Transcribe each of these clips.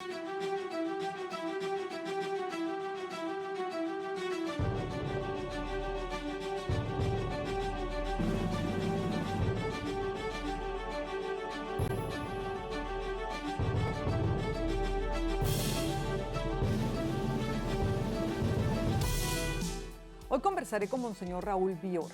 Hoy conversaré con Monseñor Raúl Bior,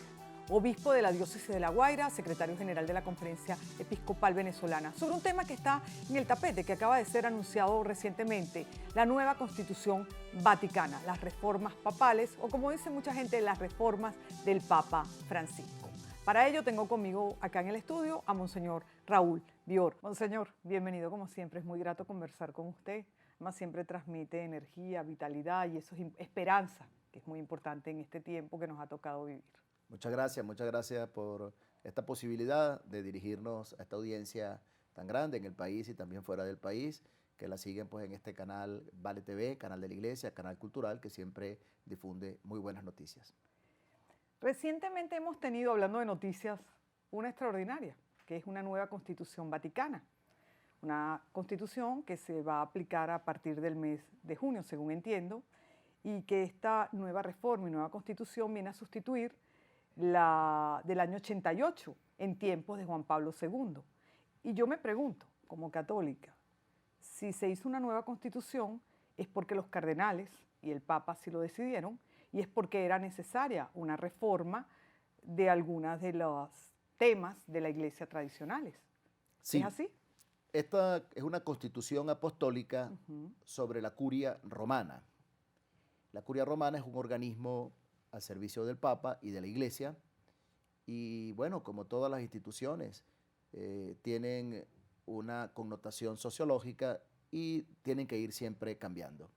obispo de la diócesis de La Guaira, secretario general de la Conferencia Episcopal Venezolana, sobre un tema que está en el tapete, que acaba de ser anunciado recientemente, la nueva Constitución Vaticana, las reformas papales, o como dice mucha gente, las reformas del Papa Francisco. Para ello tengo conmigo acá en el estudio a Monseñor Raúl Bior. Monseñor, bienvenido como siempre, es muy grato conversar con usted, además siempre transmite energía, vitalidad y eso es esperanza, que es muy importante en este tiempo que nos ha tocado vivir. Muchas gracias por esta posibilidad de dirigirnos a esta audiencia tan grande en el país y también fuera del país, que la siguen pues en este canal Vale TV, canal de la Iglesia, canal cultural, que siempre difunde muy buenas noticias. Recientemente hemos tenido, hablando de noticias, una extraordinaria, que es una nueva Constitución Vaticana. Una Constitución que se va a aplicar a partir del mes de junio, según entiendo, y que esta nueva reforma y nueva Constitución viene a sustituir la del año 88, en tiempos de Juan Pablo II. Y yo me pregunto, como católica, si se hizo una nueva Constitución es porque los cardenales y el Papa así lo decidieron, y es porque era necesaria una reforma de algunas de los temas de la Iglesia tradicionales. Sí, ¿Es así? esta es una constitución apostólica sobre la curia romana. La curia romana es un organismo al servicio del Papa y de la Iglesia, y bueno, como todas las instituciones, tienen una connotación sociológica y tienen que ir siempre cambiando.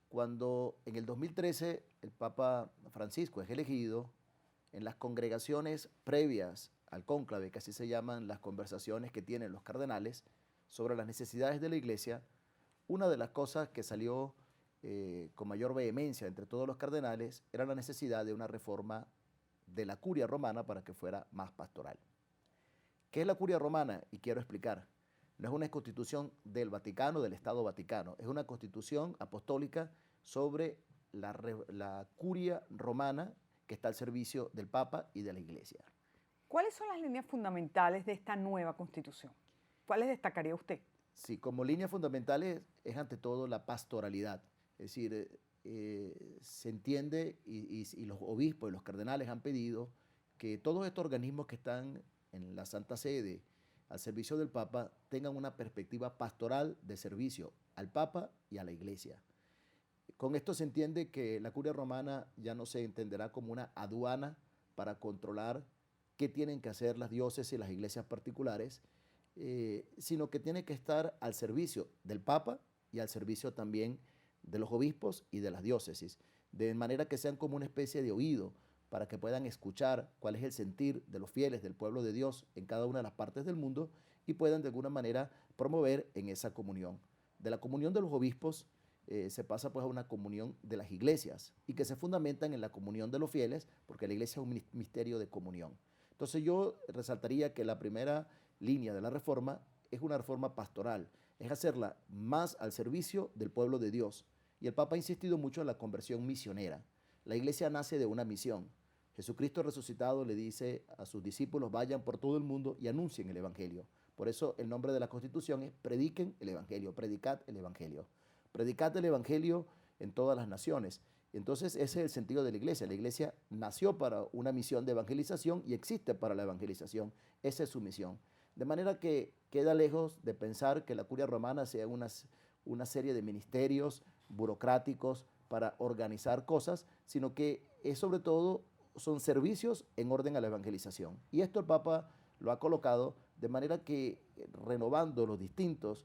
Cuando en el 2013 el Papa Francisco es elegido, en las congregaciones previas al cónclave, que así se llaman las conversaciones que tienen los cardenales sobre las necesidades de la Iglesia, una de las cosas que salió con mayor vehemencia entre todos los cardenales era la necesidad de una reforma de la curia romana para que fuera más pastoral. ¿Qué es la curia romana? Y quiero explicar. No es una constitución del Vaticano, del Estado Vaticano, es una constitución apostólica sobre la curia romana que está al servicio del Papa y de la Iglesia. ¿Cuáles son las líneas fundamentales de esta nueva Constitución? ¿Cuáles destacaría usted? Sí, como líneas fundamentales es ante todo la pastoralidad. Es decir, se entiende y los obispos y los cardenales han pedido que todos estos organismos que están en la Santa Sede al servicio del Papa tengan una perspectiva pastoral de servicio al Papa y a la Iglesia. Con esto se entiende que la curia romana ya no se entenderá como una aduana para controlar qué tienen que hacer las diócesis y las iglesias particulares, sino que tiene que estar al servicio del Papa y al servicio también de los obispos y de las diócesis, de manera que sean como una especie de oído para que puedan escuchar cuál es el sentir de los fieles del pueblo de Dios en cada una de las partes del mundo y puedan de alguna manera promover en esa comunión. De la comunión de los obispos se pasa pues a una comunión de las iglesias y que se fundamentan en la comunión de los fieles, porque la iglesia es un misterio de comunión. Entonces yo resaltaría que la primera línea de la reforma es una reforma pastoral, es hacerla más al servicio del pueblo de Dios. Y el Papa ha insistido mucho en la conversión misionera. La iglesia nace de una misión. Jesucristo resucitado le dice a sus discípulos, vayan por todo el mundo y anuncien el Evangelio. Por eso el nombre de la Constitución es prediquen el Evangelio, predicad el Evangelio. Predicad el Evangelio en todas las naciones. Entonces ese es el sentido de la iglesia. La iglesia nació para una misión de evangelización y existe para la evangelización. Esa es su misión. De manera que queda lejos de pensar que la curia romana sea una serie de ministerios burocráticos para organizar cosas, sino que es sobre todo son servicios en orden a la evangelización. Y esto el Papa lo ha colocado de manera que renovando los distintos,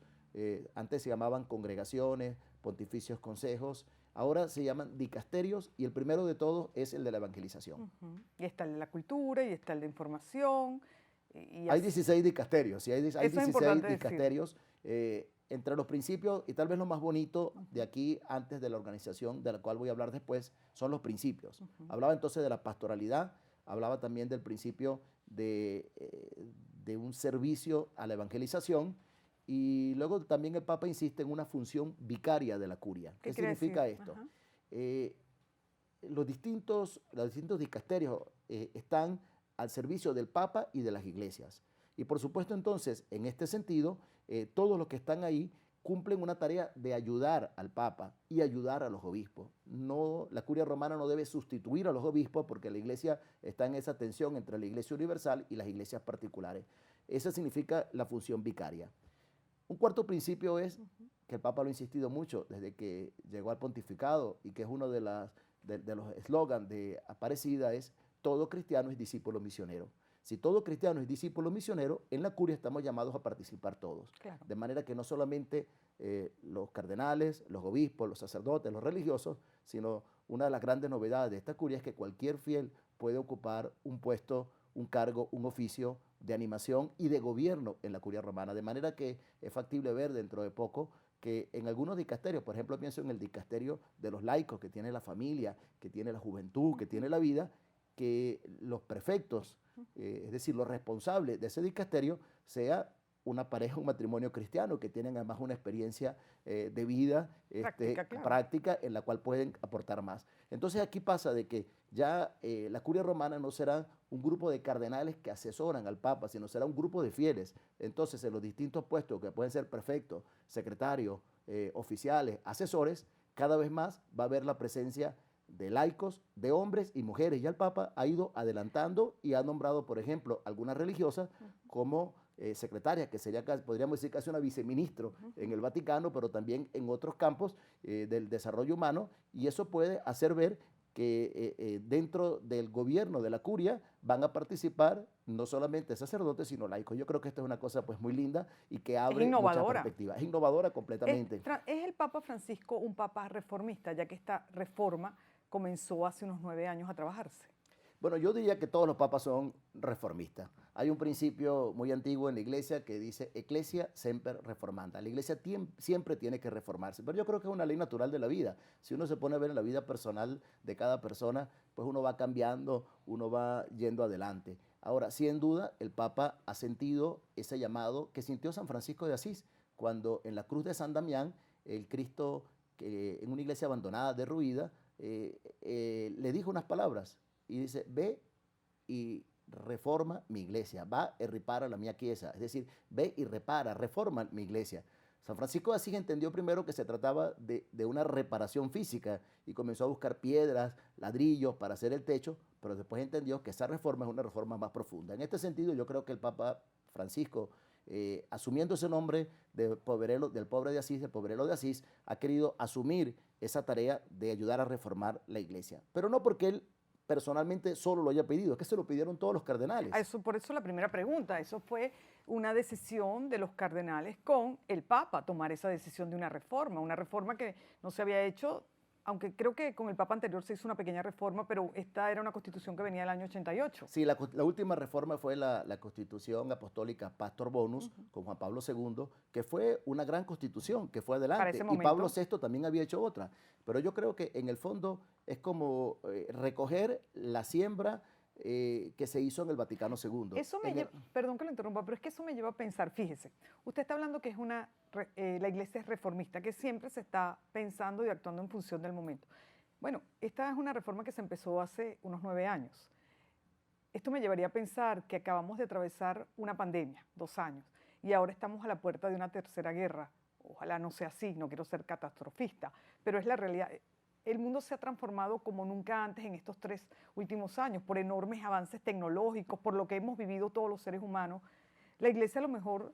antes se llamaban congregaciones, pontificios consejos, ahora se llaman dicasterios y el primero de todos es el de la evangelización. Y está el de la cultura y está el de información. Hay 16 dicasterios, hay 16 dicasterios. Decirlo. Entre los principios, y tal vez lo más bonito de aquí, antes de la organización, de la cual voy a hablar después, son los principios. Hablaba entonces de la pastoralidad, hablaba también del principio de un servicio a la evangelización, Y luego también el Papa insiste en una función vicaria de la curia. ¿Qué significa esto? Los distintos dicasterios están al servicio del Papa y de las iglesias. Y por supuesto entonces, en este sentido, todos los que están ahí cumplen una tarea de ayudar al Papa y ayudar a los obispos. No, la curia romana no debe sustituir a los obispos porque la iglesia está en esa tensión entre la iglesia universal y las iglesias particulares. Esa significa la función vicaria. Un cuarto principio es que el Papa lo ha insistido mucho desde que llegó al pontificado y que es uno de los eslogans de Aparecida es todo cristiano es discípulo misionero. Si todo cristiano es discípulo misionero, en la curia estamos llamados a participar todos. Claro. De manera que no solamente los cardenales, los obispos, los sacerdotes, los religiosos, sino una de las grandes novedades de esta curia es que cualquier fiel puede ocupar un puesto, un cargo, un oficio de animación y de gobierno en la curia romana. De manera que es factible ver dentro de poco que en algunos dicasterios, por ejemplo, pienso en el dicasterio de los laicos, que tiene la familia, que tiene la juventud, que tiene la vida, que los prefectos, es decir, los responsables de ese dicasterio, sea una pareja, un matrimonio cristiano, que tienen además una experiencia de vida práctica en la cual pueden aportar más. Entonces aquí pasa de que ya la curia romana no será un grupo de cardenales que asesoran al Papa, sino será un grupo de fieles. Entonces en los distintos puestos que pueden ser prefectos, secretarios, oficiales, asesores, cada vez más va a haber la presencia de laicos, de hombres y mujeres. Ya el Papa ha ido adelantando y ha nombrado, por ejemplo, algunas religiosas como secretaria, que sería, podríamos decir, casi una viceministro en el Vaticano, pero también en otros campos del desarrollo humano, y eso puede hacer ver que dentro del gobierno de la curia van a participar no solamente sacerdotes, sino laicos. Yo creo que esta es una cosa pues muy linda y que abre mucha perspectiva. Es innovadora completamente. ¿Es el Papa Francisco un papa reformista, ya que esta reforma comenzó hace unos 9 años a trabajarse? Bueno, yo diría que todos los papas son reformistas. Hay un principio muy antiguo en la iglesia que dice Ecclesia semper reformanda. La iglesia siempre tiene que reformarse, pero yo creo que es una ley natural de la vida. Si uno se pone a ver en la vida personal de cada persona, pues uno va cambiando, uno va yendo adelante. Ahora, sin duda, el Papa ha sentido ese llamado que sintió San Francisco de Asís, cuando en la cruz de San Damián, el Cristo, en una iglesia abandonada, derruida, le dijo unas palabras y dice, ve y reforma mi iglesia, va y repara la mía chiesa, es decir, ve y repara, reforma mi iglesia. San Francisco de Asís entendió primero que se trataba de una reparación física y comenzó a buscar piedras, ladrillos para hacer el techo, pero después entendió que esa reforma es una reforma más profunda. En este sentido, yo creo que el Papa Francisco, asumiendo ese nombre del pobre de Asís, del pobrelo de Asís, ha querido asumir esa tarea de ayudar a reformar la iglesia. Pero no porque él personalmente solo lo haya pedido, es que se lo pidieron todos los cardenales. Por eso la primera pregunta, eso fue una decisión de los cardenales con el Papa, tomar esa decisión de una reforma que no se había hecho, aunque creo que con el Papa anterior se hizo una pequeña reforma, pero esta era una constitución que venía del año 88. Sí, la última reforma fue la constitución apostólica Pastor Bonus, con Juan Pablo II, que fue una gran constitución, que fue adelante, y Pablo VI también había hecho otra. Pero yo creo que en el fondo es como recoger la siembra que se hizo en el Vaticano II. Perdón que lo interrumpa, pero es que eso me lleva a pensar, fíjese, usted está hablando que la iglesia es reformista, que siempre se está pensando y actuando en función del momento. Bueno, esta es una reforma que se empezó hace unos 9 años. Esto me llevaría a pensar que acabamos de atravesar una pandemia, 2 años, y ahora estamos a la puerta de una tercera guerra. Ojalá no sea así, no quiero ser catastrofista, pero es la realidad. El mundo se ha transformado como nunca antes en estos 3 últimos años, por enormes avances tecnológicos, por lo que hemos vivido todos los seres humanos. La Iglesia a lo mejor,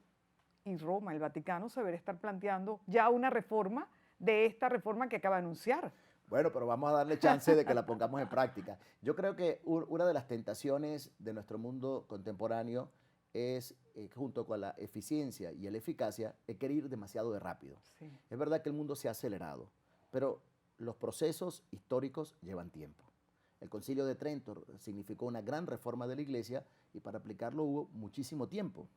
y Roma, el Vaticano, se debería estar planteando ya una reforma de esta reforma que acaba de anunciar. Bueno, pero vamos a darle chance de que la pongamos en práctica. Yo creo que una de las tentaciones de nuestro mundo contemporáneo es, junto con la eficiencia y la eficacia, es querer ir demasiado de rápido. Sí. Es verdad que el mundo se ha acelerado, pero los procesos históricos llevan tiempo. El Concilio de Trento significó una gran reforma de la Iglesia y para aplicarlo hubo muchísimo tiempo.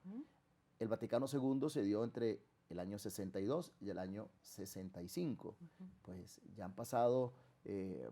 El Vaticano II se dio entre el año 62 y el año 65. Pues ya han pasado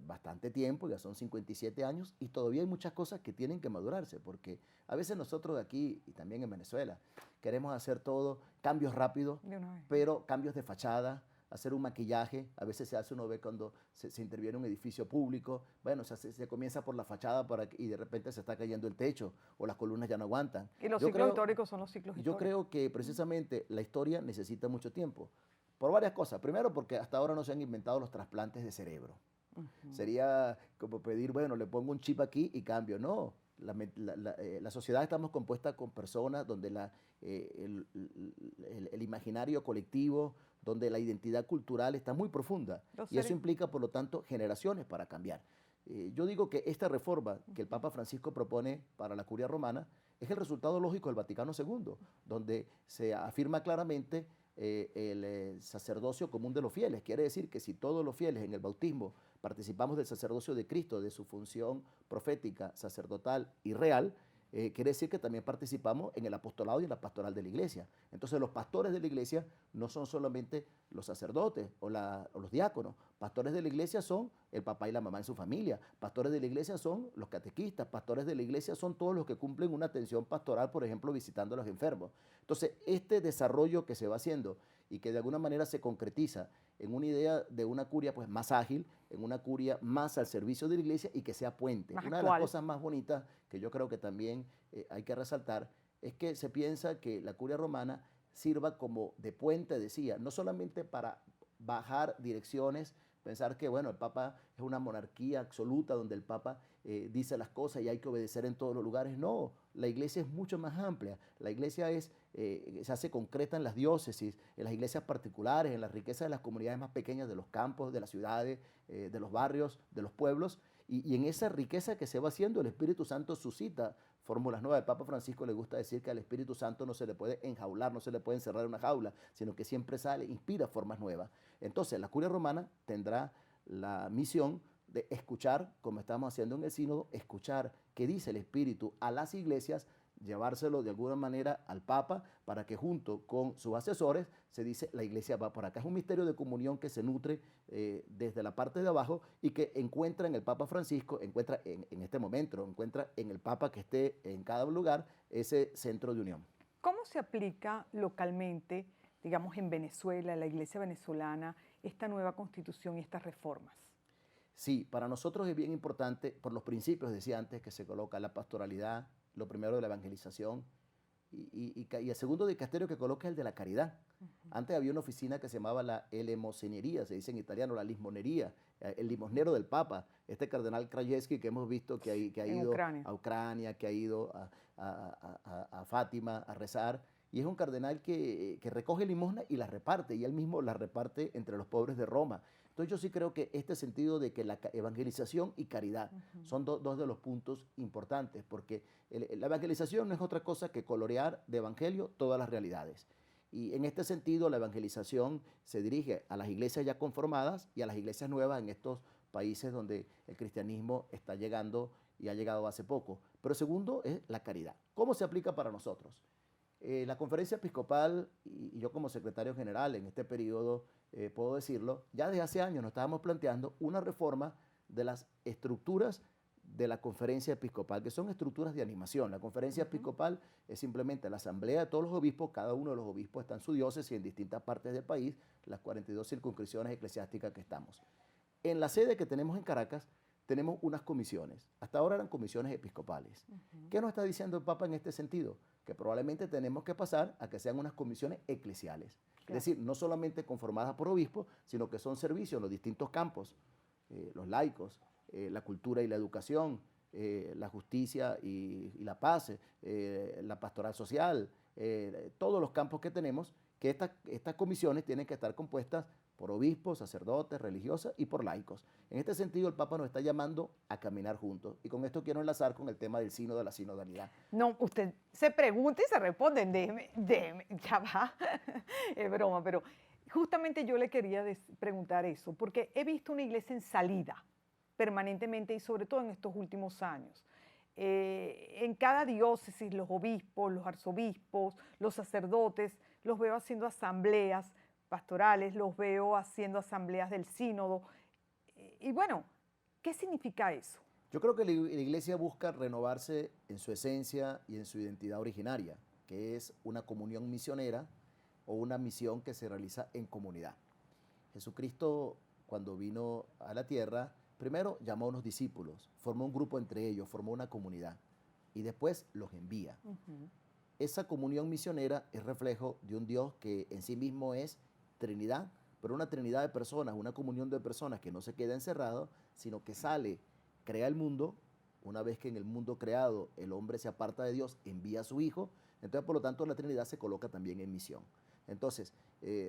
bastante tiempo, ya son 57 años, y todavía hay muchas cosas que tienen que madurarse, porque a veces nosotros de aquí, y también en Venezuela, queremos hacer todo, cambios rápidos, De una vez. pero cambios de fachada, hacer un maquillaje, a veces se hace, uno ve cuando se interviene un edificio público, bueno, se comienza por la fachada y de repente se está cayendo el techo o las columnas ya no aguantan. Y los Yo ciclos creo, históricos son los ciclos yo históricos. creo que precisamente la historia necesita mucho tiempo, por varias cosas. Primero, porque hasta ahora no se han inventado los trasplantes de cerebro. Sería como pedir, bueno, le pongo un chip aquí y cambio. No, la sociedad estamos compuesta con personas donde el imaginario colectivo, donde la identidad cultural está muy profunda. Y eso implica, por lo tanto, generaciones para cambiar. Yo digo que esta reforma que el Papa Francisco propone para la Curia Romana es el resultado lógico del Vaticano II, donde se afirma claramente el sacerdocio común de los fieles. Quiere decir que si todos los fieles en el bautismo participamos del sacerdocio de Cristo, de su función profética, sacerdotal y real, quiere decir que también participamos en el apostolado y en la pastoral de la iglesia. Entonces los pastores de la iglesia no son solamente los sacerdotes o los diáconos. Pastores de la iglesia son el papá y la mamá en su familia. Pastores de la iglesia son los catequistas. Pastores de la iglesia son todos los que cumplen una atención pastoral, por ejemplo, visitando a los enfermos. Entonces, este desarrollo que se va haciendo y que de alguna manera se concretiza en una idea de una curia pues, más ágil, en una curia más al servicio de la iglesia y que sea puente. Una de las cosas más bonitas que yo creo que también hay que resaltar es que se piensa que la curia romana sirva como de puente, decía, no solamente para bajar direcciones, pensar que, bueno, el Papa es una monarquía absoluta donde el Papa dice las cosas y hay que obedecer en todos los lugares. No, la iglesia es mucho más amplia. La iglesia se hace concreta en las diócesis, en las iglesias particulares, en la riqueza de las comunidades más pequeñas, de los campos, de las ciudades, de los barrios, de los pueblos. Y en esa riqueza que se va haciendo, el Espíritu Santo suscita fórmulas nuevas. El Papa Francisco le gusta decir que al Espíritu Santo no se le puede enjaular, no se le puede encerrar en una jaula, sino que siempre sale, inspira formas nuevas. Entonces, la Curia Romana tendrá la misión de escuchar, como estamos haciendo en el sínodo, escuchar qué dice el Espíritu a las iglesias, llevárselo de alguna manera al Papa para que junto con sus asesores se dice la iglesia va por acá. Es un misterio de comunión que se nutre desde la parte de abajo y que encuentra en el Papa Francisco, encuentra en este momento, encuentra en el Papa que esté en cada lugar ese centro de unión. ¿Cómo se aplica localmente, digamos en Venezuela, en la iglesia venezolana, esta nueva constitución y estas reformas? Sí, para nosotros es bien importante, por los principios, decía antes, que se coloca la pastoralidad, lo primero de la evangelización, y el segundo dicasterio que coloca es el de la caridad. Antes había una oficina que se llamaba la elemosenería, se dice en italiano, la limosnería, el limosnero del Papa, este cardenal Krajewski que hemos visto que ha ido a Ucrania, que ha ido a Fátima a rezar, y es un cardenal que recoge limosna y la reparte, y él mismo la reparte entre los pobres de Roma. Entonces yo sí creo que este sentido de que la evangelización y caridad son dos de los puntos importantes, porque la evangelización no es otra cosa que colorear de evangelio todas las realidades. Y en este sentido la evangelización se dirige a las iglesias ya conformadas y a las iglesias nuevas en estos países donde el cristianismo está llegando y ha llegado hace poco. Pero segundo es la caridad. ¿Cómo se aplica para nosotros? La conferencia episcopal y yo como secretario general en este periodo, puedo decirlo, ya desde hace años nos estábamos planteando una reforma de las estructuras de la conferencia episcopal, que son estructuras de animación. La conferencia episcopal es simplemente la asamblea de todos los obispos, cada uno de los obispos está en su diócesis en distintas partes del país, las 42 circunscripciones eclesiásticas que estamos. En la sede que tenemos en Caracas, tenemos unas comisiones. Hasta ahora eran comisiones episcopales. ¿Qué nos está diciendo el Papa en este sentido? Que probablemente tenemos que pasar a que sean unas comisiones eclesiales. Claro. Es decir, no solamente conformadas por obispos, sino que son servicios en los distintos campos, los laicos, la cultura y la educación, la justicia y la paz, la pastoral social, todos los campos que tenemos, que estas comisiones tienen que estar compuestas por obispos, sacerdotes, religiosas y por laicos. En este sentido, el Papa nos está llamando a caminar juntos. Y con esto quiero enlazar con el tema del sínodo, de la sinodalidad. No, usted se pregunta y se responde, déjeme, ya va, es broma, pero justamente yo le quería preguntar eso, porque he visto una iglesia en salida permanentemente y sobre todo en estos últimos años. En cada diócesis, los obispos, los arzobispos, los sacerdotes, los veo haciendo asambleas pastorales, los veo haciendo asambleas del sínodo. Y bueno, ¿qué significa eso? Yo creo que la iglesia busca renovarse en su esencia y en su identidad originaria, que es una comunión misionera o una misión que se realiza en comunidad. Jesucristo, cuando vino a la tierra, primero llamó a unos discípulos, formó un grupo entre ellos, formó una comunidad y después los envía. Esa comunión misionera es reflejo de un Dios que en sí mismo es Trinidad, pero una Trinidad de personas, una comunión de personas que no se queda encerrado, sino que sale, crea el mundo. Una vez que en el mundo creado el hombre se aparta de Dios, envía a su Hijo. Entonces, por lo tanto, la Trinidad se coloca también en misión. Entonces,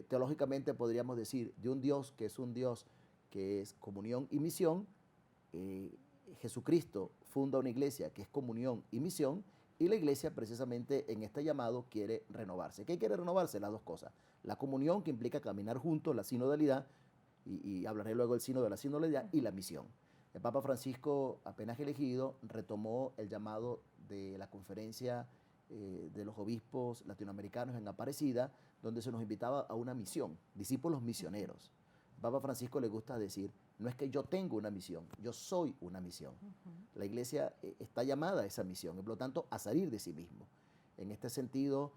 teológicamente podríamos decir de un Dios que es comunión y misión. Jesucristo funda una iglesia que es comunión y misión, y la iglesia precisamente en este llamado quiere renovarse. ¿Qué quiere renovarse? Las dos cosas. La comunión, que implica caminar juntos, la sinodalidad, y hablaré luego del sino de la sinodalidad, y la misión. El Papa Francisco, apenas elegido, retomó el llamado de la conferencia de los obispos latinoamericanos en Aparecida, donde se nos invitaba a una misión, discípulos misioneros. El Papa Francisco le gusta decir, no es que yo tengo una misión, yo soy una misión. La iglesia está llamada a esa misión y por lo tanto a salir de sí mismo. En este sentido,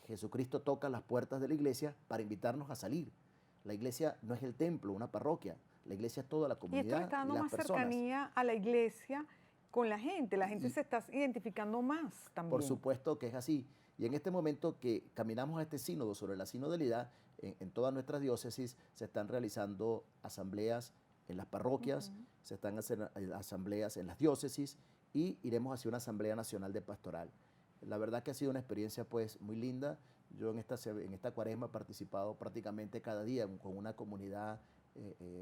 Jesucristo toca las puertas de la iglesia para invitarnos a salir. La iglesia no es el templo, una parroquia, la iglesia es toda la Y comunidad esto le está dando y las más personas. cercanía a la iglesia con la gente Y se está identificando más también. por supuesto que es así. Y en este momento que caminamos a este sínodo sobre la sinodalidad, en todas nuestras diócesis se están realizando asambleas en las parroquias, se están haciendo asambleas en las diócesis y iremos hacia una asamblea nacional de pastoral. La verdad que ha sido una experiencia pues muy linda. Yo en esta cuaresma he participado prácticamente cada día con una comunidad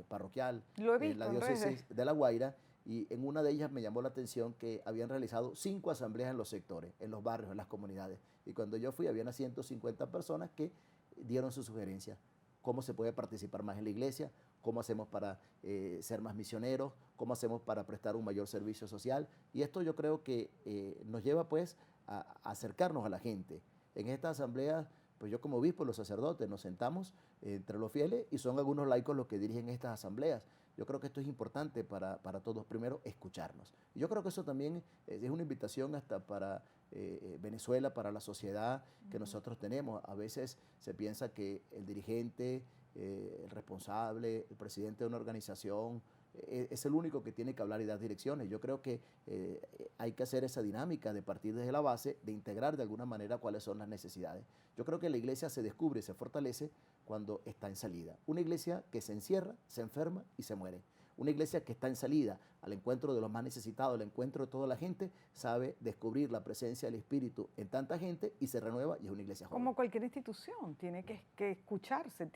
parroquial Lo he visto en la en diócesis redes. de La Guaira, y en una de ellas me llamó la atención que habían realizado 5 asambleas en los sectores, en los barrios, en las comunidades. Y cuando yo fui, habían 150 personas que dieron sus sugerencias. Cómo se puede participar más en la iglesia, cómo hacemos para ser más misioneros, cómo hacemos para prestar un mayor servicio social. Y esto yo creo que nos lleva pues a acercarnos a la gente. En esta asamblea, pues yo como obispo, los sacerdotes, nos sentamos entre los fieles y son algunos laicos los que dirigen estas asambleas. Yo creo que esto es importante para todos, primero, escucharnos. Y yo creo que eso también es una invitación hasta para Venezuela, para la sociedad que nosotros tenemos. A veces se piensa que el dirigente, el responsable, el presidente de una organización, es el único que tiene que hablar y dar direcciones. Yo creo que hay que hacer esa dinámica de partir desde la base, de integrar de alguna manera cuáles son las necesidades. Yo creo que la iglesia se descubre y se fortalece cuando está en salida. Una iglesia que se encierra, se enferma y se muere. Una iglesia que está en salida al encuentro de los más necesitados, al encuentro de toda la gente, sabe descubrir la presencia del Espíritu en tanta gente y se renueva, y es una iglesia joven. Como cualquier institución, tiene que escucharse,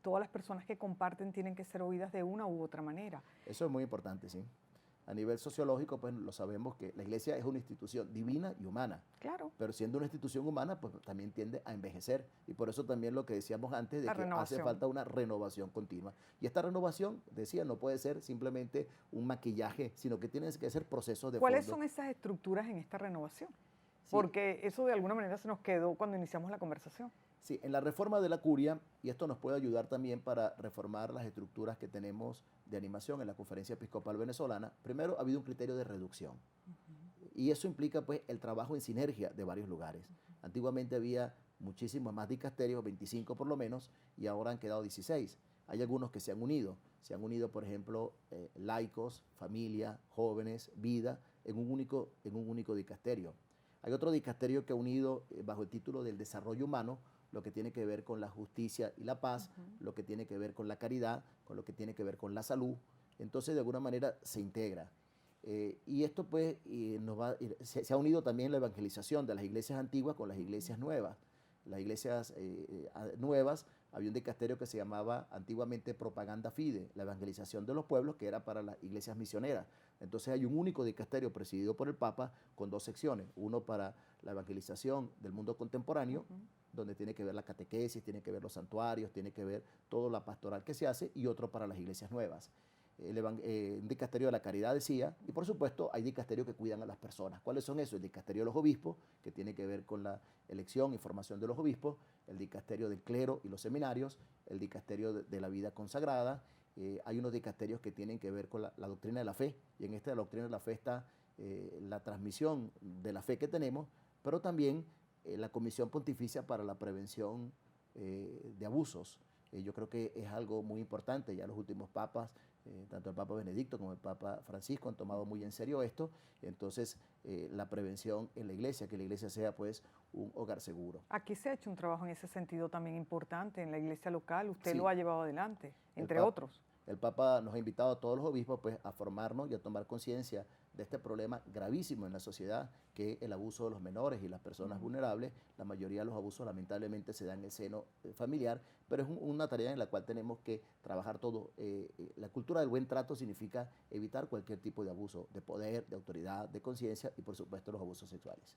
todas las personas que comparten tienen que ser oídas de una u otra manera. Eso es muy importante, sí. A nivel sociológico, pues lo sabemos que la iglesia es una institución divina y humana. Claro. Pero siendo una institución humana, pues también tiende a envejecer. Y por eso también lo que decíamos antes, de que hace falta una renovación continua. Y esta renovación, decía, no puede ser simplemente un maquillaje, sino que tienen que ser procesos de fondo. ¿Cuáles son esas estructuras en esta renovación? Sí. Porque eso de alguna manera se nos quedó cuando iniciamos la conversación. Sí, en la reforma de la curia, y esto nos puede ayudar también para reformar las estructuras que tenemos de animación en la Conferencia Episcopal Venezolana, primero ha habido un criterio de reducción. Y eso implica pues el trabajo en sinergia de varios lugares. Antiguamente había muchísimos más dicasterios, 25 por lo menos, y ahora han quedado 16. Hay algunos que se han unido, por ejemplo, laicos, familia, jóvenes, vida, en un único dicasterio. Hay otro dicasterio que ha unido bajo el título del desarrollo humano, lo que tiene que ver con la justicia y la paz, lo que tiene que ver con la caridad, con lo que tiene que ver con la salud. Entonces, de alguna manera, se integra. Y esto, pues, se ha unido también la evangelización de las iglesias antiguas con las iglesias nuevas. Las iglesias nuevas, había un dicasterio que se llamaba antiguamente Propaganda Fide, la evangelización de los pueblos, que era para las iglesias misioneras. Entonces hay un único dicasterio presidido por el Papa con 2 secciones, uno para la evangelización del mundo contemporáneo, donde tiene que ver la catequesis, tiene que ver los santuarios, tiene que ver toda la pastoral que se hace, y otro para las iglesias nuevas. Un dicasterio de la caridad, decía, y por supuesto hay dicasterios que cuidan a las personas. ¿Cuáles son esos? El dicasterio de los obispos, que tiene que ver con la elección y formación de los obispos, el dicasterio del clero y los seminarios, el dicasterio de la vida consagrada, hay unos dicasterios que tienen que ver con la doctrina de la fe, y en esta de la doctrina de la fe está la transmisión de la fe que tenemos, pero también la Comisión Pontificia para la Prevención de Abusos. Yo creo que es algo muy importante. Ya los últimos papas, tanto el Papa Benedicto como el Papa Francisco, han tomado muy en serio esto. Entonces, la prevención en la iglesia, que la iglesia sea pues un hogar seguro. Aquí se ha hecho un trabajo en ese sentido también importante en la iglesia local. Usted Sí, lo ha llevado adelante, entre Papa, otros. el Papa nos ha invitado a todos los obispos pues, a formarnos y a tomar conciencia de este problema gravísimo en la sociedad, que es el abuso de los menores y las personas vulnerables. La mayoría de los abusos lamentablemente se dan en el seno familiar, pero es una tarea en la cual tenemos que trabajar todo. La cultura del buen trato significa evitar cualquier tipo de abuso de poder, de autoridad, de conciencia y por supuesto los abusos sexuales.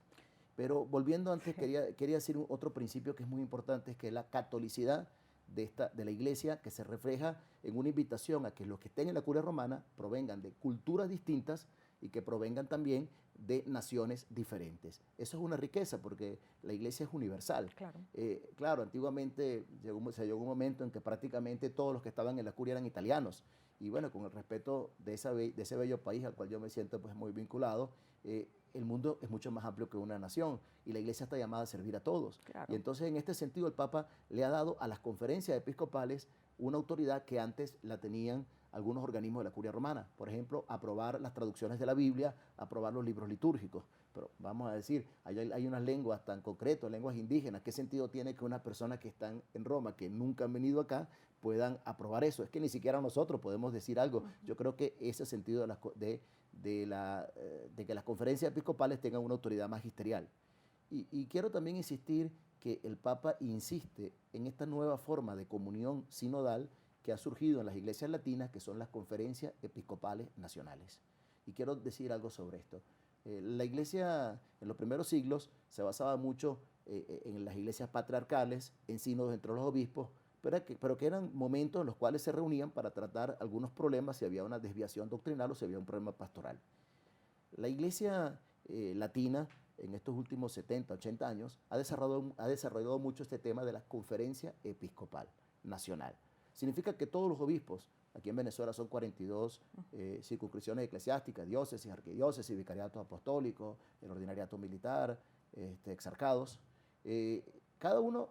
Pero volviendo antes, quería decir otro principio que es muy importante, es que la catolicidad de la iglesia, que se refleja en una invitación a que los que estén en la curia romana provengan de culturas distintas y que provengan también de naciones diferentes. Eso es una riqueza porque la iglesia es universal. Claro. Claro, antiguamente se llegó un momento en que prácticamente todos los que estaban en la curia eran italianos. Y bueno, con el respeto de ese bello país al cual yo me siento pues muy vinculado, el mundo es mucho más amplio que una nación y la iglesia está llamada a servir a todos. Claro. Y entonces en este sentido el Papa le ha dado a las conferencias episcopales una autoridad que antes la tenían algunos organismos de la curia romana. Por ejemplo, aprobar las traducciones de la Biblia, aprobar los libros litúrgicos. Pero vamos a decir, hay unas lenguas tan concretas, lenguas indígenas. ¿Qué sentido tiene que unas personas que están en Roma, que nunca han venido acá, puedan aprobar eso? Es que ni siquiera nosotros podemos decir algo. Yo creo que ese sentido de que las conferencias episcopales tengan una autoridad magisterial. Y quiero también insistir que el Papa insiste en esta nueva forma de comunión sinodal que ha surgido en las iglesias latinas, que son las conferencias episcopales nacionales. Y quiero decir algo sobre esto. La iglesia en los primeros siglos se basaba mucho en las iglesias patriarcales, en sínodos entre los obispos, pero que eran momentos en los cuales se reunían para tratar algunos problemas, si había una desviación doctrinal o si había un problema pastoral. La iglesia latina en estos últimos 70, 80 años ha desarrollado mucho este tema de la conferencia episcopal nacional. Significa que todos los obispos, aquí en Venezuela son 42 circunscripciones eclesiásticas, diócesis, arquidiócesis, vicariatos apostólicos, el ordinariato militar, exarcados, cada uno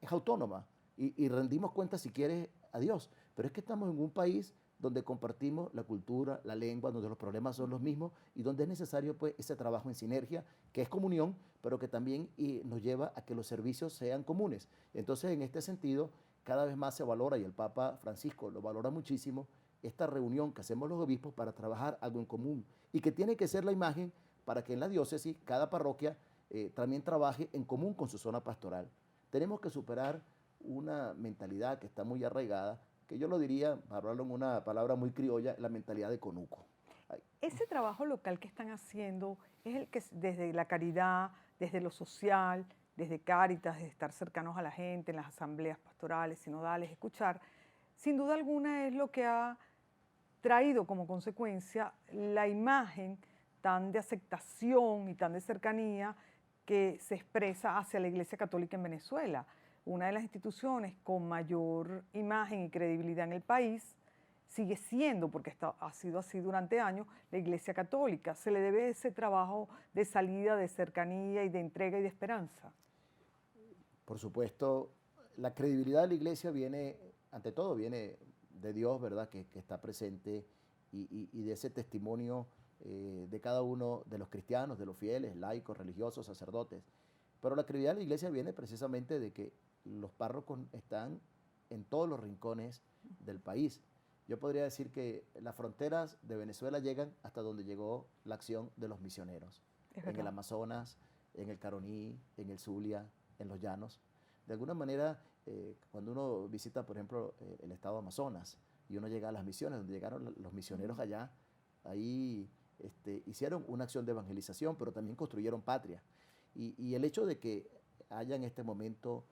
es autónoma y rendimos cuenta si quieres a Dios, pero es que estamos en un país donde compartimos la cultura, la lengua, donde los problemas son los mismos y donde es necesario pues, ese trabajo en sinergia, que es comunión, pero que también nos lleva a que los servicios sean comunes. Entonces, en este sentido, cada vez más se valora, y el Papa Francisco lo valora muchísimo, esta reunión que hacemos los obispos para trabajar algo en común y que tiene que ser la imagen para que en la diócesis cada parroquia también trabaje en común con su zona pastoral. Tenemos que superar una mentalidad que está muy arraigada, que yo lo diría, para hablarlo en una palabra muy criolla, la mentalidad de conuco. Ese trabajo local que están haciendo es el que desde la caridad, desde lo social, desde Cáritas, de estar cercanos a la gente, en las asambleas pastorales, sinodales, escuchar, sin duda alguna es lo que ha traído como consecuencia la imagen tan de aceptación y tan de cercanía que se expresa hacia la Iglesia Católica en Venezuela, una de las instituciones con mayor imagen y credibilidad en el país. Sigue siendo, porque ha sido así durante años, la Iglesia Católica. Se le debe ese trabajo de salida, de cercanía y de entrega y de esperanza. Por supuesto, la credibilidad de la Iglesia viene, ante todo, viene de Dios, ¿verdad?, que está presente y de ese testimonio de cada uno de los cristianos, de los fieles, laicos, religiosos, sacerdotes. Pero la credibilidad de la Iglesia viene precisamente de que los párrocos están en todos los rincones del país. Yo podría decir que las fronteras de Venezuela llegan hasta donde llegó la acción de los misioneros. En el Amazonas, en el Caroní, en el Zulia, en los llanos. De alguna manera, cuando uno visita, por ejemplo, el estado de Amazonas y uno llega a las misiones, donde llegaron los misioneros allá, ahí hicieron una acción de evangelización, pero también construyeron patria. Y el hecho de que haya en este momento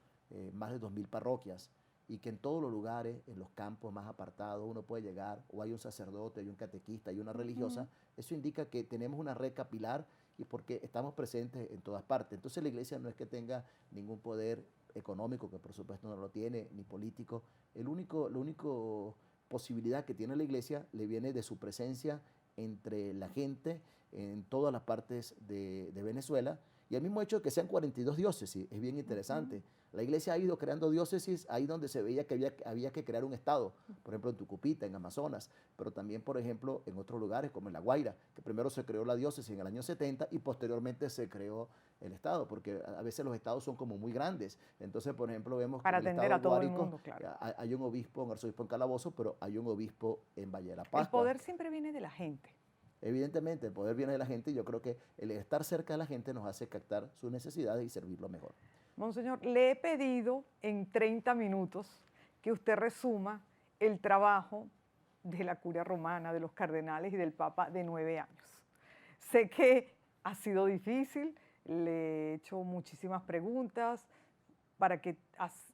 más de 2000 parroquias y que en todos los lugares, en los campos más apartados, uno puede llegar, o hay un sacerdote, hay un catequista, hay una religiosa, eso indica que tenemos una red capilar y porque estamos presentes en todas partes. Entonces la Iglesia no es que tenga ningún poder económico, que por supuesto no lo tiene, ni político. Lo único posibilidad que tiene la iglesia le viene de su presencia entre la gente en todas las partes de Venezuela, y el mismo hecho de que sean 42 diócesis es bien interesante. La iglesia ha ido creando diócesis ahí donde se veía que había que crear un estado, por ejemplo en Tucupita, en Amazonas, pero también, por ejemplo, en otros lugares como en La Guaira, que primero se creó la diócesis en el año 70 y posteriormente se creó el estado, porque a veces los estados son como muy grandes. Entonces, por ejemplo, vemos que Para en el atender estado a de todo el Guárico mundo, claro. hay un obispo, un arzobispo en Calabozo, pero hay un obispo en Valle de la El Pascua. poder siempre viene de la gente. Evidentemente, el poder viene de la gente y yo creo que el estar cerca de la gente nos hace captar sus necesidades y servirlo mejor. Monseñor, le he pedido en 30 minutos que usted resuma el trabajo de la curia romana, de los cardenales y del Papa de 9 años. Sé que ha sido difícil, le he hecho muchísimas preguntas para que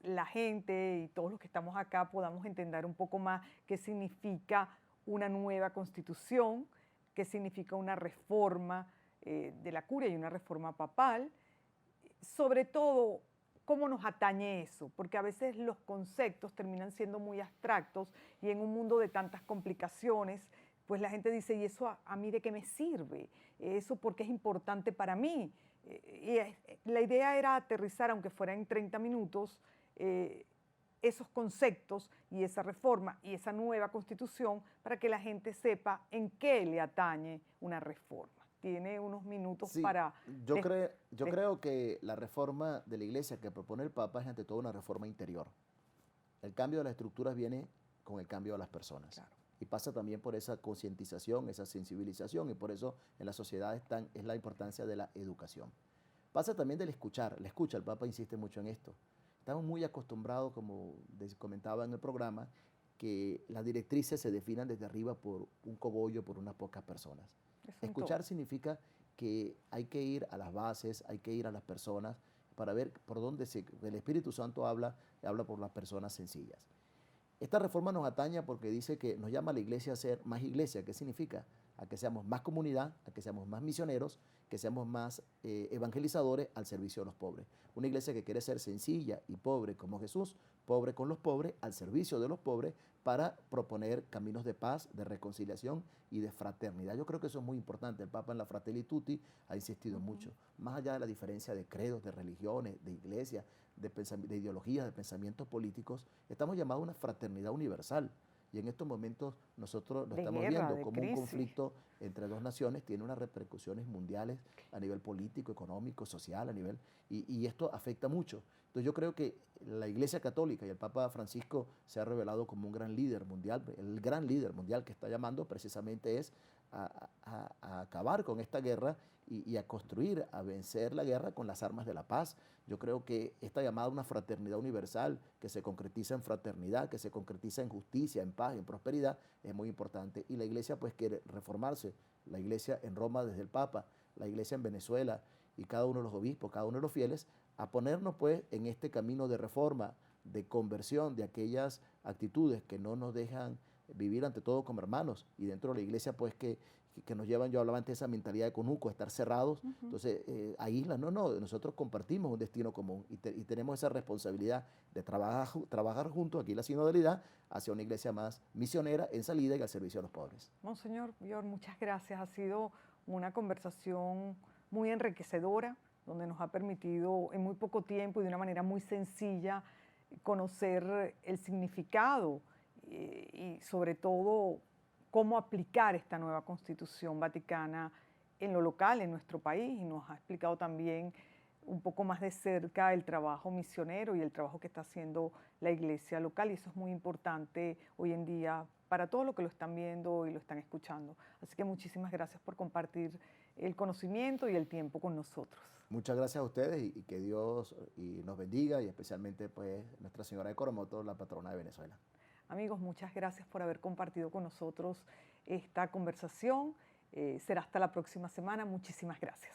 la gente y todos los que estamos acá podamos entender un poco más qué significa una nueva constitución, qué significa una reforma de la curia y una reforma papal, sobre todo cómo nos atañe eso, porque a veces los conceptos terminan siendo muy abstractos y en un mundo de tantas complicaciones, pues la gente dice, ¿y eso a mí de qué me sirve? ¿Eso por qué es importante para mí? La idea era aterrizar, aunque fuera en 30 minutos, esos conceptos y esa reforma y esa nueva constitución para que la gente sepa en qué le atañe una reforma. Tiene unos minutos Sí, para... yo creo que la reforma de la iglesia que propone el Papa es ante todo una reforma interior. El cambio de las estructuras viene con el cambio de las personas. Claro. Y pasa también por esa concientización, esa sensibilización, y por eso en la sociedad es la importancia de la educación. Pasa también del escuchar, la escucha, el Papa insiste mucho en esto. Estamos muy acostumbrados, como comentaba en el programa, que las directrices se definan desde arriba por un cogollo, por unas pocas personas. Escuchar significa que hay que ir a las bases, hay que ir a las personas para ver por dónde el Espíritu Santo habla por las personas sencillas. Esta reforma nos atañe porque dice que nos llama a la iglesia a ser más iglesia. ¿Qué significa? A que seamos más comunidad, a que seamos más misioneros, que seamos más evangelizadores al servicio de los pobres. Una iglesia que quiere ser sencilla y pobre como Jesús, pobre con los pobres, al servicio de los pobres, para proponer caminos de paz, de reconciliación y de fraternidad. Yo creo que eso es muy importante. El Papa en la Fratelli Tutti ha insistido mucho. Más allá de la diferencia de credos, de religiones, de iglesias, de ideologías, de pensamientos políticos, estamos llamados a una fraternidad universal. Y en estos momentos nosotros lo estamos viendo como un conflicto entre dos naciones tiene unas repercusiones mundiales a nivel político, económico, social, y esto afecta mucho. Entonces yo creo que la Iglesia Católica y el Papa Francisco se ha revelado como un gran líder mundial. El gran líder mundial que está llamando precisamente es a acabar con esta guerra y a construir, a vencer la guerra con las armas de la paz. Yo creo que esta llamada a una fraternidad universal que se concretiza en fraternidad, que se concretiza en justicia, en paz, en prosperidad, es muy importante. Y la iglesia pues quiere reformarse. La iglesia en Roma desde el Papa, la iglesia en Venezuela y cada uno de los obispos, cada uno de los fieles, a ponernos pues en este camino de reforma, de conversión de aquellas actitudes que no nos dejan vivir ante todo como hermanos, y dentro de la iglesia pues que nos llevan, yo hablaba antes de esa mentalidad de conuco, estar cerrados, entonces aíslan, no, nosotros compartimos un destino común y tenemos esa responsabilidad de trabajar juntos, aquí la sinodalidad, hacia una iglesia más misionera en salida y al servicio de los pobres. Monseñor Bior, muchas gracias, ha sido una conversación muy enriquecedora, donde nos ha permitido en muy poco tiempo y de una manera muy sencilla conocer el significado y sobre todo cómo aplicar esta nueva Constitución Vaticana en lo local, en nuestro país, y nos ha explicado también un poco más de cerca el trabajo misionero y el trabajo que está haciendo la iglesia local, y eso es muy importante hoy en día para todos los que lo están viendo y lo están escuchando. Así que muchísimas gracias por compartir el conocimiento y el tiempo con nosotros. Muchas gracias a ustedes y que Dios nos bendiga, y especialmente pues Nuestra Señora de Coromoto, la patrona de Venezuela. Amigos, muchas gracias por haber compartido con nosotros esta conversación. Será hasta la próxima semana. Muchísimas gracias.